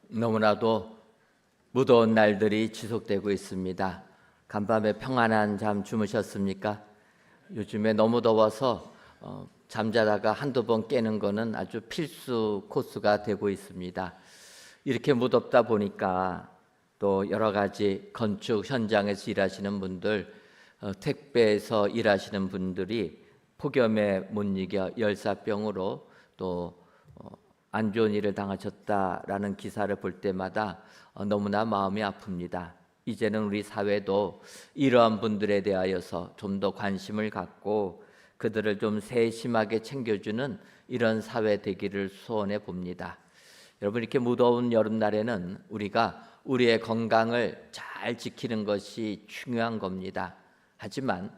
너무나도 무더운 날들이 지속되고 있습니다. 간밤에 평안한 잠 주무셨습니까? 요즘에 너무 더워서 잠자다가 한두 번 깨는 거는 아주 필수 코스가 되고 있습니다. 이렇게 무덥다 보니까 또 여러 가지 건축 현장에서 일하시는 분들, 택배에서 일하시는 분들이 폭염에 못 이겨 열사병으로 또 안 좋은 일을 당하셨다라는 기사를 볼 때마다 너무나 마음이 아픕니다. 이제는 우리 사회도 이러한 분들에 대하여서 좀 더 관심을 갖고 그들을 좀 세심하게 챙겨주는 이런 사회 되기를 소원해 봅니다. 여러분, 이렇게 무더운 여름날에는 우리가 우리의 건강을 잘 지키는 것이 중요한 겁니다. 하지만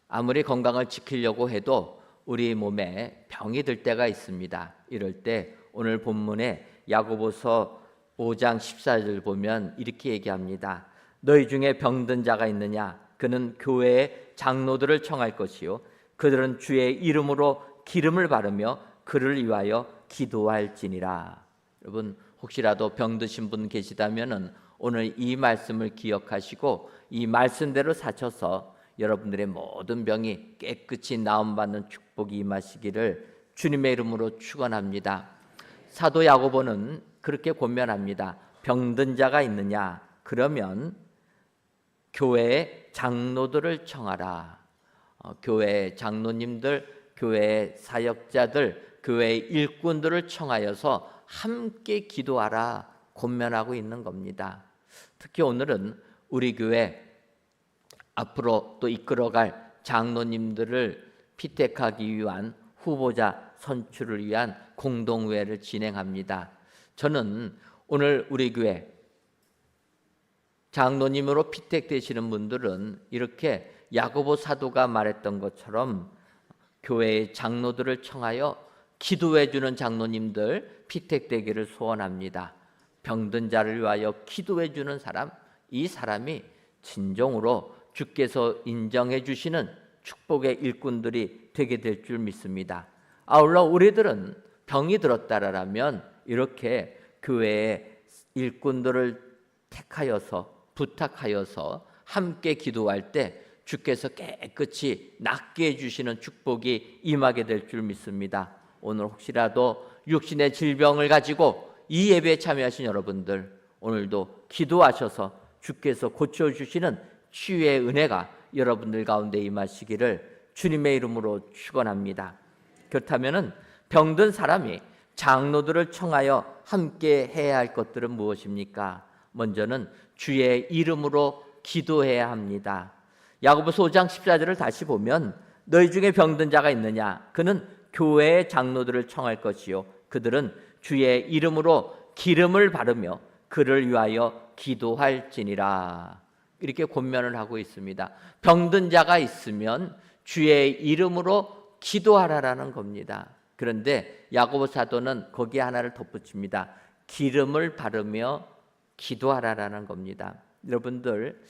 아무리 건강을 지키려고 해도 우리 몸에 병이 들 때가 있습니다. 이럴 때 오늘 본문에 야고보서 5장 14절 보면 이렇게 얘기합니다. 너희 중에 병든 자가 있느냐? 그는 교회의 장로들을 청할 것이요 그들은 주의 이름으로 기름을 바르며 그를 위하여 기도할지니라. 여러분, 혹시라도 병드신 분 계시다면 오늘 이 말씀을 기억하시고 이 말씀대로 사셔서 여러분들의 모든 병이 깨끗이 나음받는 축복이 임하시기를 주님의 이름으로 축원합니다. 사도 야고보는 그렇게 권면합니다. 병든 자가 있느냐? 그러면 교회의 장로들을 청하라. 교회의 장로님들, 교회의 사역자들, 교회의 일꾼들을 청하여서 함께 기도하라 권면하고 있는 겁니다. 특히 오늘은 우리 교회 앞으로 또 이끌어갈 장로님들을 피택하기 위한 후보자 선출을 위한 공동회를 진행합니다. 저는 오늘 우리 교회 장로님으로 피택되시는 분들은 이렇게 야고보 사도가 말했던 것처럼 교회의 장로들을 청하여 기도해 주는 장로님들 피택되기를 소원합니다. 병든 자를 위하여 기도해 주는 사람, 이 사람이 진정으로 주께서 인정해 주시는 축복의 일꾼들이 되게 될 줄 믿습니다. 아울러 우리들은 병이 들었다라면 이렇게 교회의 일꾼들을 택하여서 부탁하여서 함께 기도할 때 주께서 깨끗이 낫게 해주시는 축복이 임하게 될 줄 믿습니다. 오늘 혹시라도 육신의 질병을 가지고 이 예배에 참여하신 여러분들, 오늘도 기도하셔서 주께서 고쳐주시는 치유의 은혜가 여러분들 가운데 임하시기를 주님의 이름으로 축원합니다. 그렇다면 병든 사람이 장로들을 청하여 함께 해야 할 것들은 무엇입니까? 먼저는 주의 이름으로 기도해야 합니다. 야고보서 5장 14절을 다시 보면 너희 중에 병든 자가 있느냐? 그는 교회의 장로들을 청할 것이요 그들은 주의 이름으로 기름을 바르며 그를 위하여 기도할지니라. 이렇게 권면을 하고 있습니다. 병든 자가 있으면 주의 이름으로 기도하라라는 겁니다. 그런데 야고보 사도는 거기에 하나를 덧붙입니다. 기름을 바르며 기도하라라는 겁니다. 여러분들,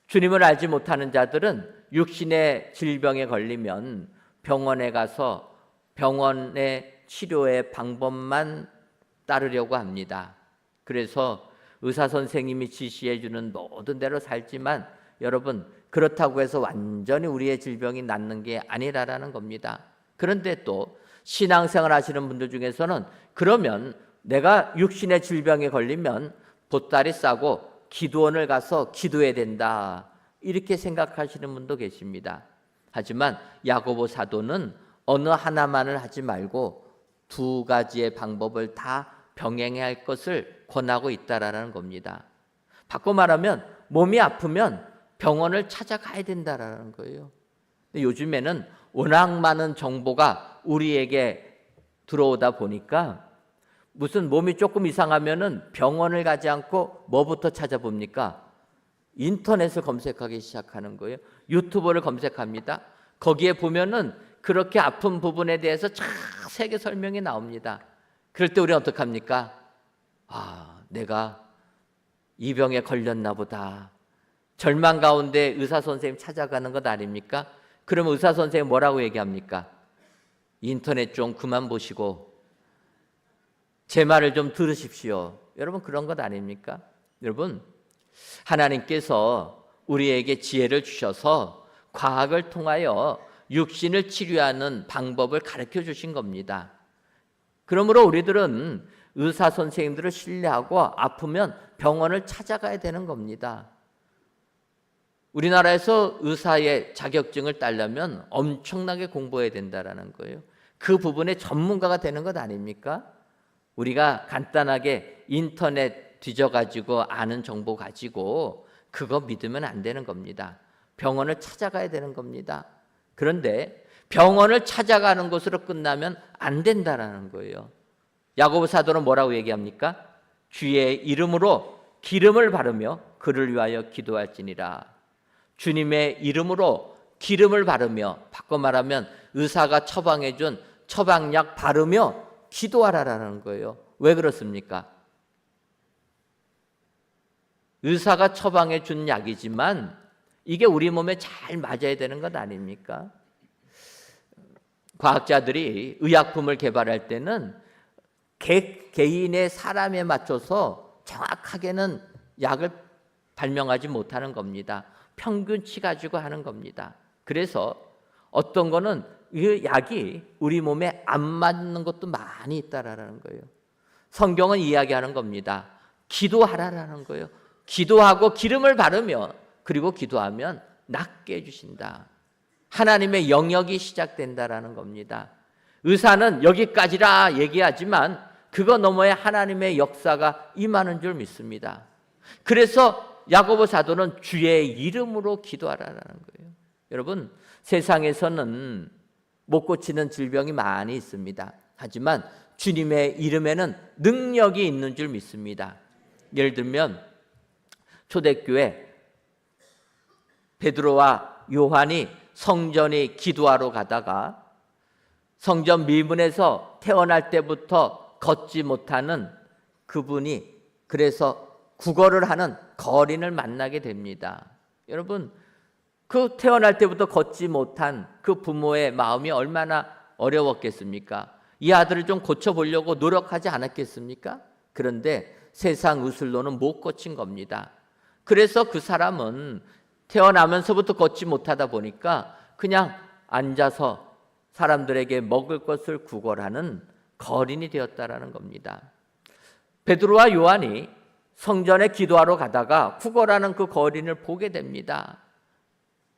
주님을 알지 못하는 자들은 육신의 질병에 걸리면 병원에 가서 병원의 치료의 방법만 따르려고 합니다. 그래서 의사 선생님이 지시해 주는 모든 대로 살지만 여러분, 그렇다고 해서 완전히 우리의 질병이 낫는 게 아니라는 겁니다. 그런데 또 신앙생활 하시는 분들 중에서는 그러면 내가 육신의 질병에 걸리면 보따리 싸고 기도원을 가서 기도해야 된다, 이렇게 생각하시는 분도 계십니다. 하지만 야고보 사도는 어느 하나만을 하지 말고 두 가지의 방법을 다 병행해야 할 것을 권하고 있다라는 겁니다. 바꿔 말하면 몸이 아프면 병원을 찾아가야 된다라는 거예요. 요즘에는 워낙 많은 정보가 우리에게 들어오다 보니까 무슨 몸이 조금 이상하면은 병원을 가지 않고 뭐부터 찾아봅니까? 인터넷을 검색하기 시작하는 거예요. 유튜브를 검색합니다. 거기에 보면은 그렇게 아픈 부분에 대해서 자세하게 설명이 나옵니다. 그럴 때 우리는 어떡합니까? 내가 이 병에 걸렸나 보다. 절망 가운데 의사 선생님 찾아가는 것 아닙니까? 그러면 의사 선생님 뭐라고 얘기합니까? 인터넷 좀 그만 보시고 제 말을 좀 들으십시오. 여러분 그런 것 아닙니까? 여러분 하나님께서 우리에게 지혜를 주셔서 과학을 통하여 육신을 치료하는 방법을 가르쳐 주신 겁니다. 그러므로 우리들은 의사 선생님들을 신뢰하고 아프면 병원을 찾아가야 되는 겁니다. 우리나라에서 의사의 자격증을 따려면 엄청나게 공부해야 된다는 거예요. 그 부분에 전문가가 되는 것 아닙니까? 우리가 간단하게 인터넷 뒤져가지고 아는 정보 가지고 그거 믿으면 안 되는 겁니다. 병원을 찾아가야 되는 겁니다. 그런데 병원을 찾아가는 것으로 끝나면 안 된다는 거예요. 야고보 사도는 뭐라고 얘기합니까? 주의 이름으로 기름을 바르며 그를 위하여 기도할지니라. 주님의 이름으로 기름을 바르며, 바꿔 말하면 의사가 처방해 준 처방약 바르며 기도하라라는 거예요. 왜 그렇습니까? 의사가 처방해 준 약이지만 이게 우리 몸에 잘 맞아야 되는 것 아닙니까? 과학자들이 의약품을 개발할 때는 개인의 사람에 맞춰서 정확하게는 약을 발명하지 못하는 겁니다. 평균치 가지고 하는 겁니다. 그래서 어떤 거는 이 약이 우리 몸에 안 맞는 것도 많이 있다라는 거예요. 성경은 이야기하는 겁니다. 기도하라라는 거예요. 기도하고 기름을 바르며 그리고 기도하면 낫게 해주신다. 하나님의 영역이 시작된다라는 겁니다. 의사는 여기까지라 얘기하지만 그거 너머에 하나님의 역사가 임하는 줄 믿습니다. 그래서 야고보 사도는 주의 이름으로 기도하라는 거예요. 여러분 세상에서는 못 고치는 질병이 많이 있습니다. 하지만 주님의 이름에는 능력이 있는 줄 믿습니다. 예를 들면 초대교회 베드로와 요한이 성전에 기도하러 가다가 성전 미문에서 태어날 때부터 걷지 못하는 그분이 그래서 구걸을 하는 거린을 만나게 됩니다. 여러분 그 태어날 때부터 걷지 못한 그 부모의 마음이 얼마나 어려웠겠습니까? 이 아들을 좀 고쳐보려고 노력하지 않았겠습니까? 그런데 세상 의술로는 못 고친 겁니다. 그래서 그 사람은 태어나면서부터 걷지 못하다 보니까 그냥 앉아서 사람들에게 먹을 것을 구걸하는 거린이 되었다라는 겁니다. 베드로와 요한이 성전에 기도하러 가다가 구걸하는 그 거린을 보게 됩니다.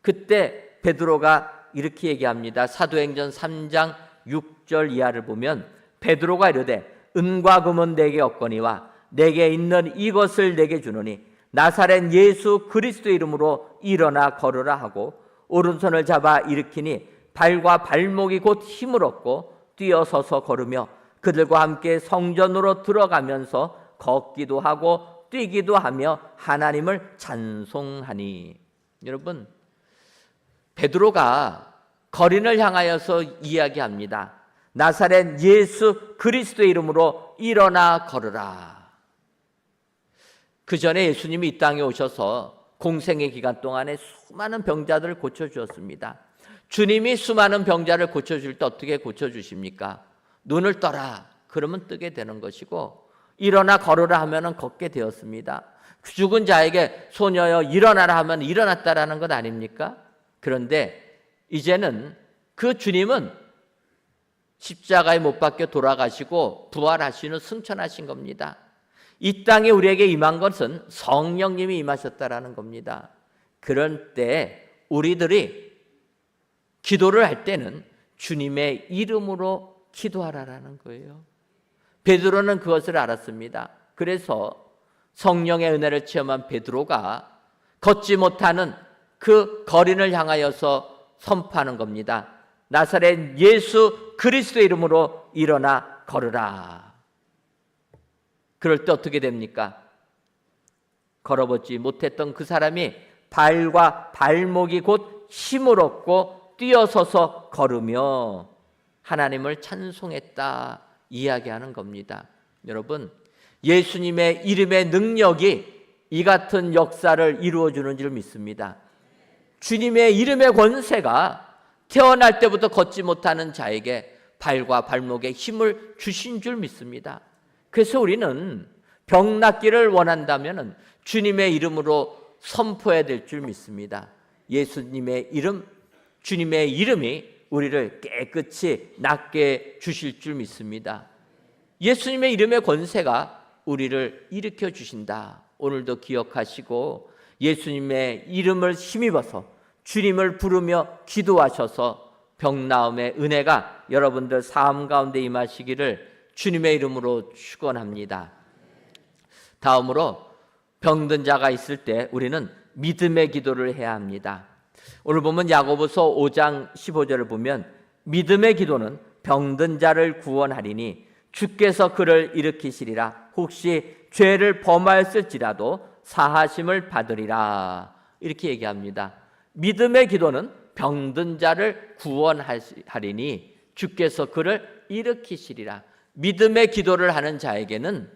그때 베드로가 이렇게 얘기합니다. 사도행전 3장 6절 이하를 보면 베드로가 이르되 은과 금은 내게 없거니와 내게 있는 이것을 내게 주노니 나사렛 예수 그리스도 이름으로 일어나 걸으라 하고 오른손을 잡아 일으키니 발과 발목이 곧 힘을 얻고 뛰어서서 걸으며 그들과 함께 성전으로 들어가면서 걷기도 하고 뛰기도 하며 하나님을 찬송하니. 여러분 베드로가 거린을 향하여서 이야기합니다. 나사렛 예수 그리스도의 이름으로 일어나 걸으라. 그 전에 예수님이 이 땅에 오셔서 공생의 기간 동안에 수많은 병자들을 고쳐주었습니다. 주님이 수많은 병자를 고쳐줄 때 어떻게 고쳐주십니까? 눈을 떠라 그러면 뜨게 되는 것이고 일어나 걸으라 하면 걷게 되었습니다. 죽은 자에게 소녀여 일어나라 하면 일어났다라는 것 아닙니까? 그런데 이제는 그 주님은 십자가에 못 박혀 돌아가시고 부활하시는 승천하신 겁니다. 이 땅에 우리에게 임한 것은 성령님이 임하셨다라는 겁니다. 그럴 때 우리들이 기도를 할 때는 주님의 이름으로 기도하라라는 거예요. 베드로는 그것을 알았습니다. 그래서 성령의 은혜를 체험한 베드로가 걷지 못하는 그 거린을 향하여서 선포하는 겁니다. 나사렛 예수 그리스도의 이름으로 일어나 걸으라. 그럴 때 어떻게 됩니까? 걸어보지 못했던 그 사람이 발과 발목이 곧 힘을 얻고 뛰어서서 걸으며 하나님을 찬송했다 이야기하는 겁니다. 여러분 예수님의 이름의 능력이 이 같은 역사를 이루어주는 줄 믿습니다. 주님의 이름의 권세가 태어날 때부터 걷지 못하는 자에게 발과 발목에 힘을 주신 줄 믿습니다. 그래서 우리는 병 낫기를 원한다면 주님의 이름으로 선포해야 될 줄 믿습니다. 예수님의 이름, 주님의 이름이 우리를 깨끗이 낫게 주실 줄 믿습니다. 예수님의 이름의 권세가 우리를 일으켜 주신다. 오늘도 기억하시고 예수님의 이름을 힘입어서 주님을 부르며 기도하셔서 병 나음의 은혜가 여러분들 삶 가운데 임하시기를 주님의 이름으로 축원합니다. 다음으로 병든 자가 있을 때 우리는 믿음의 기도를 해야 합니다. 오늘 보면 야고보서 5장 15절을 보면 믿음의 기도는 병든 자를 구원하리니 주께서 그를 일으키시리라. 혹시 죄를 범하였을지라도 사하심을 받으리라. 이렇게 얘기합니다. 믿음의 기도는 병든 자를 구원하리니 주께서 그를 일으키시리라. 믿음의 기도를 하는 자에게는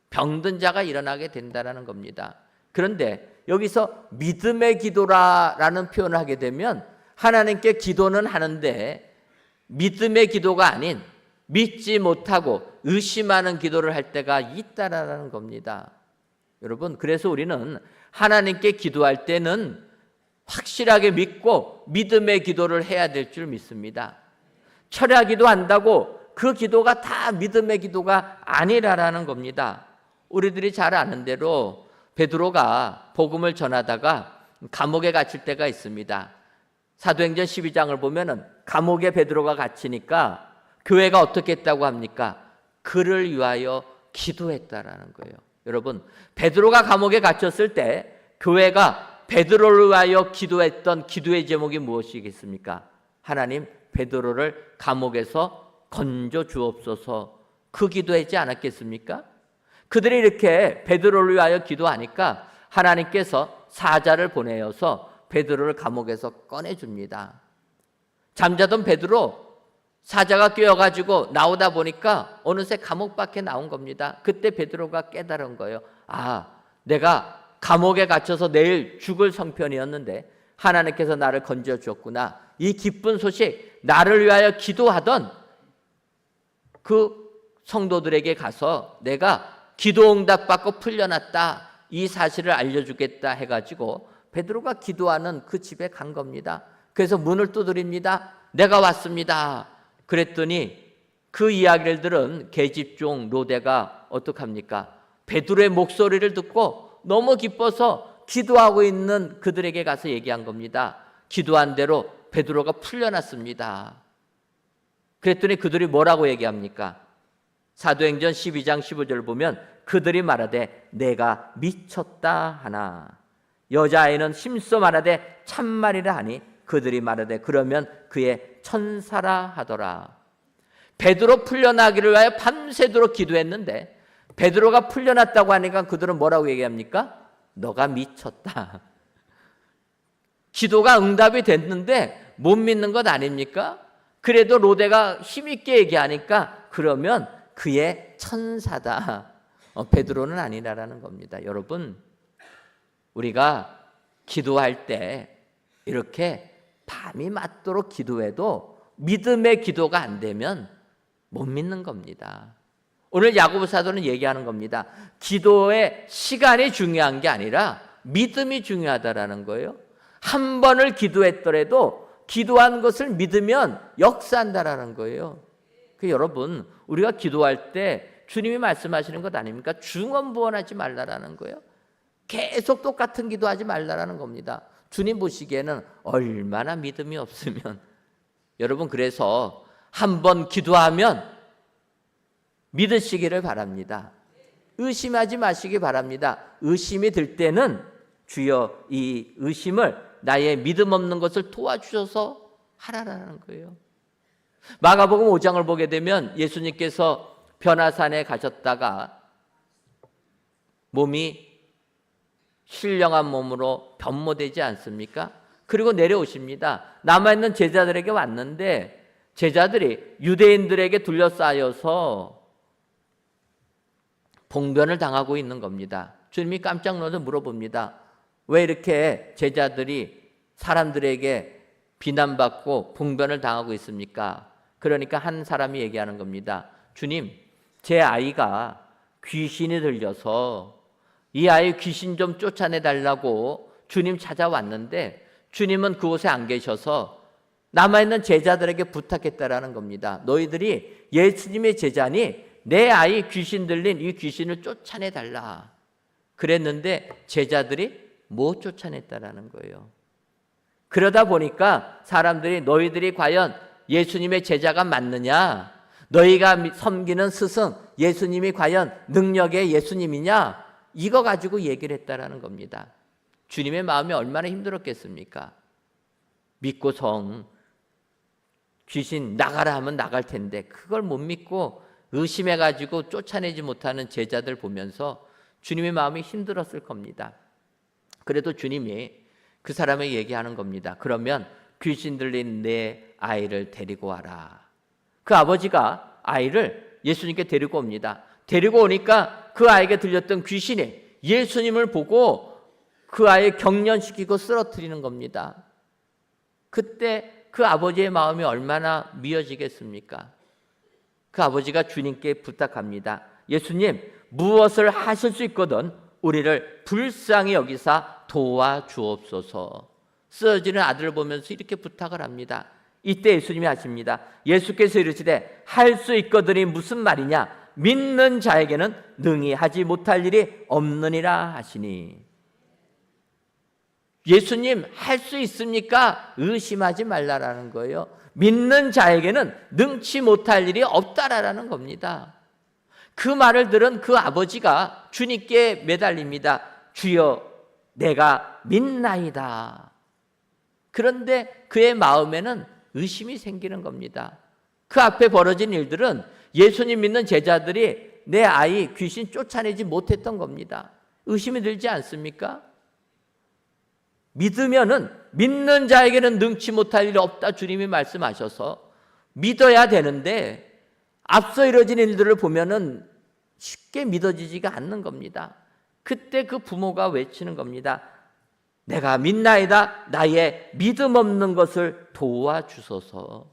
병든 자가 일어나게 된다는 겁니다. 그런데 여기서 믿음의 기도라는 표현을 하게 되면 하나님께 기도는 하는데 믿음의 기도가 아닌 믿지 못하고 의심하는 기도를 할 때가 있다라는 겁니다. 여러분, 그래서 우리는 하나님께 기도할 때는 확실하게 믿고 믿음의 기도를 해야 될 줄 믿습니다. 철야 기도한다고 그 기도가 다 믿음의 기도가 아니라는 겁니다. 우리들이 잘 아는 대로 베드로가 복음을 전하다가 감옥에 갇힐 때가 있습니다. 사도행전 12장을 보면은 감옥에 베드로가 갇히니까 교회가 어떻게 했다고 합니까? 그를 위하여 기도했다라는 거예요. 여러분, 베드로가 감옥에 갇혔을 때 교회가 베드로를 위하여 기도했던 기도의 제목이 무엇이겠습니까? 하나님, 베드로를 감옥에서 건져 주옵소서. 그 기도하지 않았겠습니까? 그들이 이렇게 베드로를 위하여 기도하니까 하나님께서 사자를 보내어서 베드로를 감옥에서 꺼내줍니다. 잠자던 베드로 사자가 꿰어가지고 나오다 보니까 어느새 감옥 밖에 나온 겁니다. 그때 베드로가 깨달은 거예요. 아, 내가 감옥에 갇혀서 내일 죽을 성편이었는데 하나님께서 나를 건져 주었구나. 이 기쁜 소식, 나를 위하여 기도하던 그 성도들에게 가서 내가 기도 응답 받고 풀려났다, 이 사실을 알려주겠다 해가지고 베드로가 기도하는 그 집에 간 겁니다. 그래서 문을 두드립니다. 내가 왔습니다. 그랬더니 그 이야기를 들은 계집종 로데가 어떡합니까? 베드로의 목소리를 듣고 너무 기뻐서 기도하고 있는 그들에게 가서 얘기한 겁니다. 기도한 대로 베드로가 풀려났습니다. 그랬더니 그들이 뭐라고 얘기합니까? 사도행전 12장 15절을 보면 그들이 말하되 내가 미쳤다 하나, 여자아이는 힘써 말하되 참말이라 하니 그들이 말하되 그러면 그의 천사라 하더라. 베드로 풀려나기를 위하여 밤새도록 기도했는데 베드로가 풀려났다고 하니까 그들은 뭐라고 얘기합니까? 너가 미쳤다. 기도가 응답이 됐는데 못 믿는 것 아닙니까? 그래도 로데가 힘있게 얘기하니까 그러면 그의 천사다. 베드로는 아니라는 겁니다. 여러분, 우리가 기도할 때 이렇게 밤이 맞도록 기도해도 믿음의 기도가 안 되면 못 믿는 겁니다. 오늘 야고보 사도는 얘기하는 겁니다. 기도의 시간이 중요한 게 아니라 믿음이 중요하다라는 거예요. 한 번을 기도했더라도 기도한 것을 믿으면 역사한다라는 거예요. 여러분, 우리가 기도할 때 주님이 말씀하시는 것 아닙니까? 중언부언하지 말라라는 거예요. 계속 똑같은 기도하지 말라라는 겁니다. 주님 보시기에는 얼마나 믿음이 없으면. 여러분, 그래서 한 번 기도하면 믿으시기를 바랍니다. 의심하지 마시기 바랍니다. 의심이 들 때는 주여 이 의심을 나의 믿음 없는 것을 도와주셔서 하라라는 거예요. 마가복음 5장을 보게 되면 예수님께서 변화산에 가셨다가 몸이 신령한 몸으로 변모되지 않습니까? 그리고 내려오십니다. 남아있는 제자들에게 왔는데 제자들이 유대인들에게 둘러싸여서 봉변을 당하고 있는 겁니다. 주님이 깜짝 놀라서 물어봅니다. 왜 이렇게 제자들이 사람들에게 비난받고 봉변을 당하고 있습니까? 그러니까 한 사람이 얘기하는 겁니다. 주님, 제 아이가 귀신이 들려서 이 아이 귀신 좀 쫓아내달라고 주님 찾아왔는데 주님은 그곳에 안 계셔서 남아있는 제자들에게 부탁했다라는 겁니다. 너희들이 예수님의 제자니 내 아이 귀신 들린 이 귀신을 쫓아내달라. 그랬는데 제자들이 못 쫓아냈다라는 거예요. 그러다 보니까 사람들이 너희들이 과연 예수님의 제자가 맞느냐? 너희가 섬기는 스승 예수님이 과연 능력의 예수님이냐? 이거 가지고 얘기를 했다라는 겁니다. 주님의 마음이 얼마나 힘들었겠습니까? 믿고성 귀신 나가라 하면 나갈 텐데 그걸 못 믿고 의심해가지고 쫓아내지 못하는 제자들 보면서 주님의 마음이 힘들었을 겁니다. 그래도 주님이 그 사람에게 얘기하는 겁니다. 그러면 귀신 들린 내 아이를 데리고 와라. 그 아버지가 아이를 예수님께 데리고 옵니다. 데리고 오니까 그 아이에게 들렸던 귀신이 예수님을 보고 그 아이를 경련시키고 쓰러뜨리는 겁니다. 그때 그 아버지의 마음이 얼마나 미어지겠습니까? 그 아버지가 주님께 부탁합니다. 예수님, 무엇을 하실 수 있거든 우리를 불쌍히 여기사 도와주옵소서. 쓰러지는 아들을 보면서 이렇게 부탁을 합니다. 이때 예수님이 하십니다. 예수께서 이르시되 할 수 있거든이 무슨 말이냐? 믿는 자에게는 능히 하지 못할 일이 없느니라 하시니. 예수님 할 수 있습니까? 의심하지 말라라는 거예요. 믿는 자에게는 능치 못할 일이 없다라는 겁니다. 그 말을 들은 그 아버지가 주님께 매달립니다. 주여 내가 믿나이다. 그런데 그의 마음에는 의심이 생기는 겁니다. 그 앞에 벌어진 일들은 예수님 믿는 제자들이 내 아이 귀신 쫓아내지 못했던 겁니다. 의심이 들지 않습니까? 믿으면은 믿는 자에게는 능치 못할 일이 없다 주님이 말씀하셔서 믿어야 되는데 앞서 이뤄진 일들을 보면은 쉽게 믿어지지가 않는 겁니다. 그때 그 부모가 외치는 겁니다. 내가 믿나이다. 나의 믿음 없는 것을 도와주소서.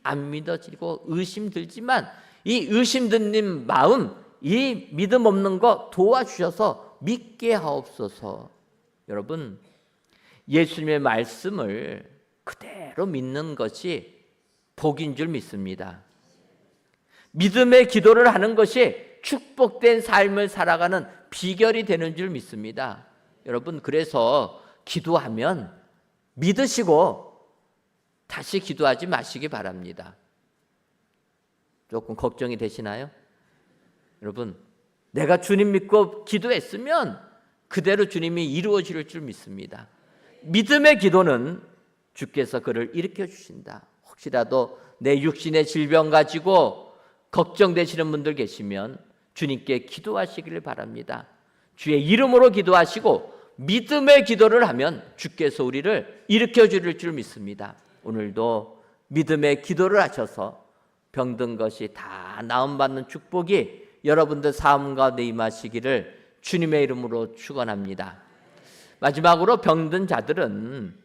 안 믿어지고 의심 들지만 이 의심 드는 마음, 이 믿음 없는 거 도와주셔서 믿게 하옵소서. 여러분, 예수님의 말씀을 그대로 믿는 것이 복인 줄 믿습니다. 믿음의 기도를 하는 것이 축복된 삶을 살아가는 비결이 되는 줄 믿습니다. 여러분, 그래서 기도하면 믿으시고 다시 기도하지 마시기 바랍니다. 조금 걱정이 되시나요? 여러분, 내가 주님 믿고 기도했으면 그대로 주님이 이루어 줄 줄 믿습니다. 믿음의 기도는 주께서 그를 일으켜 주신다. 혹시라도 내 육신의 질병 가지고 걱정되시는 분들 계시면 주님께 기도하시기를 바랍니다. 주의 이름으로 기도하시고 믿음의 기도를 하면 주께서 우리를 일으켜 주실 줄 믿습니다. 오늘도 믿음의 기도를 하셔서 병든 것이 다 나음받는 축복이 여러분들 삶 가운데 임하시기를 주님의 이름으로 축원합니다. 마지막으로 병든 자들은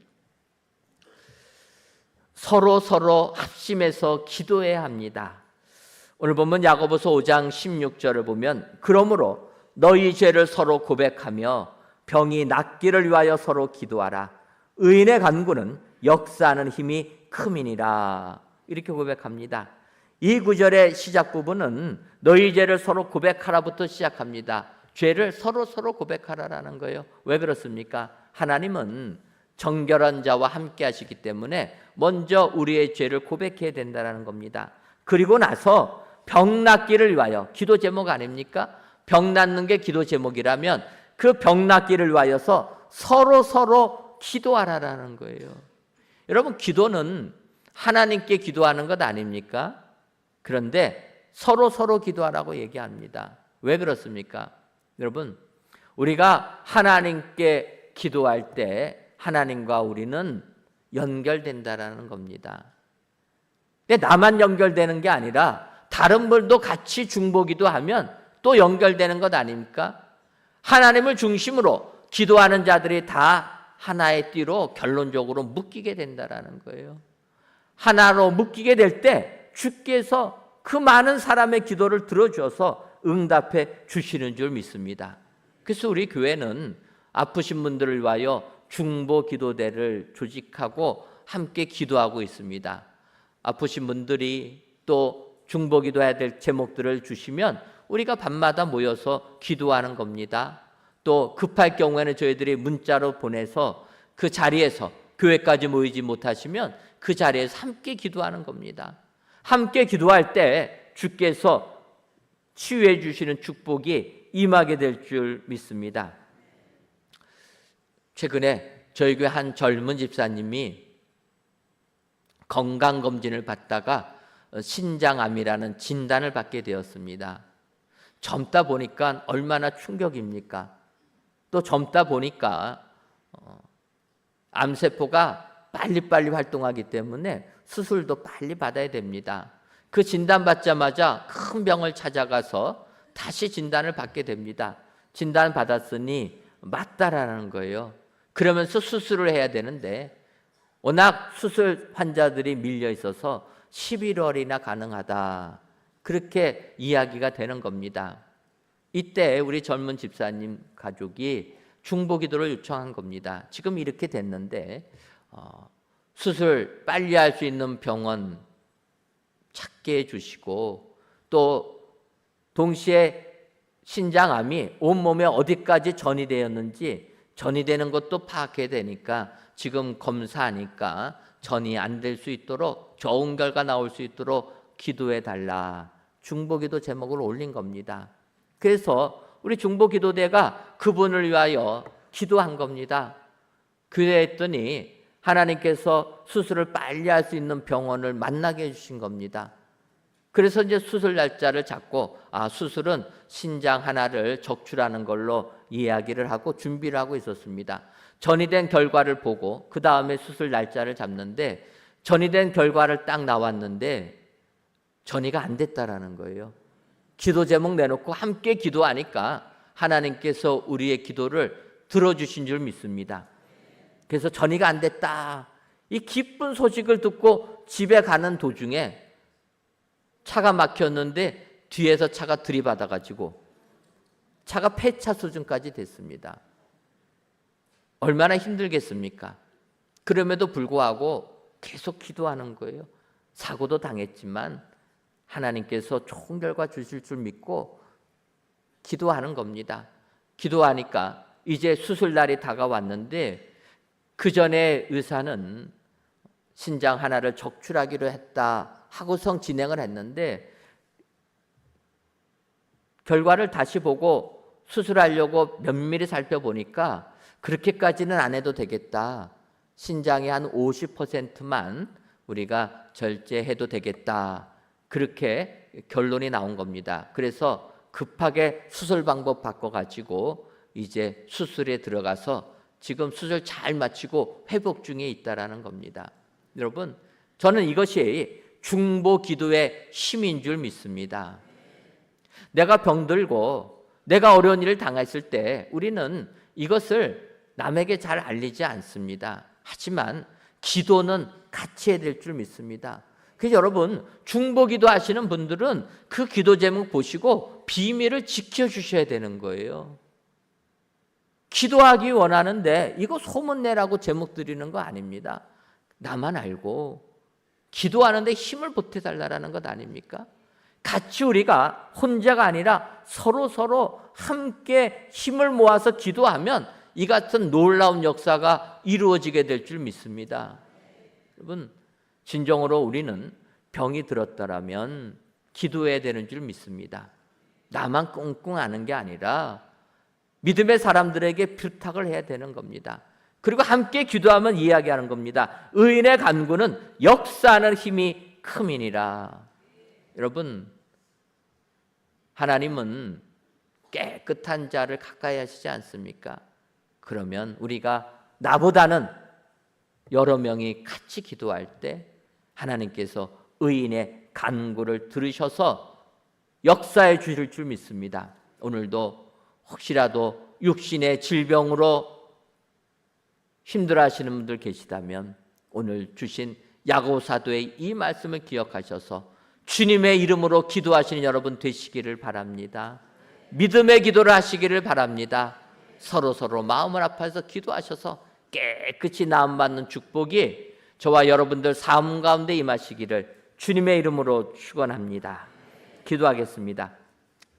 서로 합심해서 기도해야 합니다. 오늘 보면 야고보서 5장 16절을 보면 그러므로 너희 죄를 서로 고백하며 병이 낫기를 위하여 서로 기도하라. 의인의 간구는 역사하는 힘이 큼이니라. 이렇게 고백합니다. 이 구절의 시작 부분은 너희 죄를 서로 고백하라부터 시작합니다. 죄를 서로 고백하라라는 거예요. 왜 그렇습니까? 하나님은 정결한 자와 함께 하시기 때문에 먼저 우리의 죄를 고백해야 된다는 겁니다. 그리고 나서 병 낫기를 위하여, 기도 제목 아닙니까? 병 낫는 게 기도 제목이라면 그 병 낫기를 위하여서 서로 기도하라라는 거예요. 여러분, 기도는 하나님께 기도하는 것 아닙니까? 그런데 서로 기도하라고 얘기합니다. 왜 그렇습니까? 여러분, 우리가 하나님께 기도할 때 하나님과 우리는 연결된다라는 겁니다. 근데 나만 연결되는 게 아니라 다른 분도 같이 중보기도 하면 또 연결되는 것 아닙니까? 하나님을 중심으로 기도하는 자들이 다 하나의 띠로 결론적으로 묶이게 된다라는 거예요. 하나로 묶이게 될 때 주께서 그 많은 사람의 기도를 들어주어서 응답해 주시는 줄 믿습니다. 그래서 우리 교회는 아프신 분들을 위하여 중보 기도대를 조직하고 함께 기도하고 있습니다. 아프신 분들이 또 중보 기도해야 될 제목들을 주시면 우리가 밤마다 모여서 기도하는 겁니다. 또 급할 경우에는 저희들이 문자로 보내서 그 자리에서, 교회까지 모이지 못하시면 그 자리에서 함께 기도하는 겁니다. 함께 기도할 때 주께서 치유해 주시는 축복이 임하게 될 줄 믿습니다. 최근에 저희 교회 한 젊은 집사님이 건강검진을 받다가 신장암이라는 진단을 받게 되었습니다. 젊다 보니까 얼마나 충격입니까? 또 젊다 보니까 암세포가 빨리빨리 활동하기 때문에 수술도 빨리 받아야 됩니다. 그 진단받자마자 큰 병을 찾아가서 다시 진단을 받게 됩니다. 진단 받았으니 맞다라는 거예요. 그러면서 수술을 해야 되는데 워낙 수술 환자들이 밀려 있어서 11월이나 가능하다, 그렇게 이야기가 되는 겁니다. 이때 우리 젊은 집사님 가족이 중보기도를 요청한 겁니다. 지금 이렇게 됐는데 수술 빨리 할 수 있는 병원 찾게 해주시고, 또 동시에 신장암이 온몸에 어디까지 전이되었는지 전이되는 것도 파악해야 되니까 지금 검사하니까 전이 안 될 수 있도록, 좋은 결과 나올 수 있도록 기도해 달라, 중보기도 제목을 올린 겁니다. 그래서 우리 중보기도대가 그분을 위하여 기도한 겁니다. 그랬더니 하나님께서 수술을 빨리 할 수 있는 병원을 만나게 해주신 겁니다. 그래서 이제 수술 날짜를 잡고 수술은 신장 하나를 적출하는 걸로 이야기를 하고 준비를 하고 있었습니다. 전이된 결과를 보고 그 다음에 수술 날짜를 잡는데, 전이된 결과를 딱 나왔는데 전이가 안 됐다라는 거예요. 기도 제목 내놓고 함께 기도하니까 하나님께서 우리의 기도를 들어주신 줄 믿습니다. 그래서 전이가 안 됐다, 이 기쁜 소식을 듣고 집에 가는 도중에 차가 막혔는데 뒤에서 차가 들이받아가지고 차가 폐차 수준까지 됐습니다. 얼마나 힘들겠습니까? 그럼에도 불구하고 계속 기도하는 거예요. 사고도 당했지만 하나님께서 좋은 결과 주실 줄 믿고 기도하는 겁니다. 기도하니까 이제 수술 날이 다가왔는데 그 전에 의사는 신장 하나를 적출하기로 했다 하고선 진행을 했는데, 결과를 다시 보고 수술하려고 면밀히 살펴보니까 그렇게까지는 안 해도 되겠다, 신장의 한 50%만 우리가 절제해도 되겠다, 그렇게 결론이 나온 겁니다. 그래서 급하게 수술 방법 바꿔가지고 이제 수술에 들어가서 지금 수술 잘 마치고 회복 중에 있다라는 겁니다. 여러분, 저는 이것이 중보 기도의 힘인 줄 믿습니다. 내가 병들고 내가 어려운 일을 당했을 때 우리는 이것을 남에게 잘 알리지 않습니다. 하지만 기도는 같이 해야 될 줄 믿습니다. 그래서 여러분, 중보 기도 하시는 분들은 그 기도 제목 보시고 비밀을 지켜주셔야 되는 거예요. 기도하기 원하는데 이거 소문내라고 제목 드리는 거 아닙니다. 나만 알고 기도하는데 힘을 보태달라는 것 아닙니까? 같이 우리가 혼자가 아니라 서로 함께 힘을 모아서 기도하면 이 같은 놀라운 역사가 이루어지게 될 줄 믿습니다. 여러분, 진정으로 우리는 병이 들었더라면 기도해야 되는 줄 믿습니다. 나만 꽁꽁 앓는 게 아니라 믿음의 사람들에게 부탁을 해야 되는 겁니다. 그리고 함께 기도하면 이야기하는 겁니다. 의인의 간구는 역사하는 힘이 큼이니라. 여러분, 하나님은 깨끗한 자를 가까이 하시지 않습니까? 그러면 우리가 나보다는 여러 명이 같이 기도할 때 하나님께서 의인의 간구를 들으셔서 역사해 주실 줄 믿습니다. 오늘도 혹시라도 육신의 질병으로 힘들어하시는 분들 계시다면 오늘 주신 야고보 사도의 이 말씀을 기억하셔서 주님의 이름으로 기도하시는 여러분 되시기를 바랍니다. 믿음의 기도를 하시기를 바랍니다. 서로 마음을 합해서 기도하셔서 깨끗이 나음받는 축복이 저와 여러분들 삶 가운데 임하시기를 주님의 이름으로 축원합니다. 기도하겠습니다.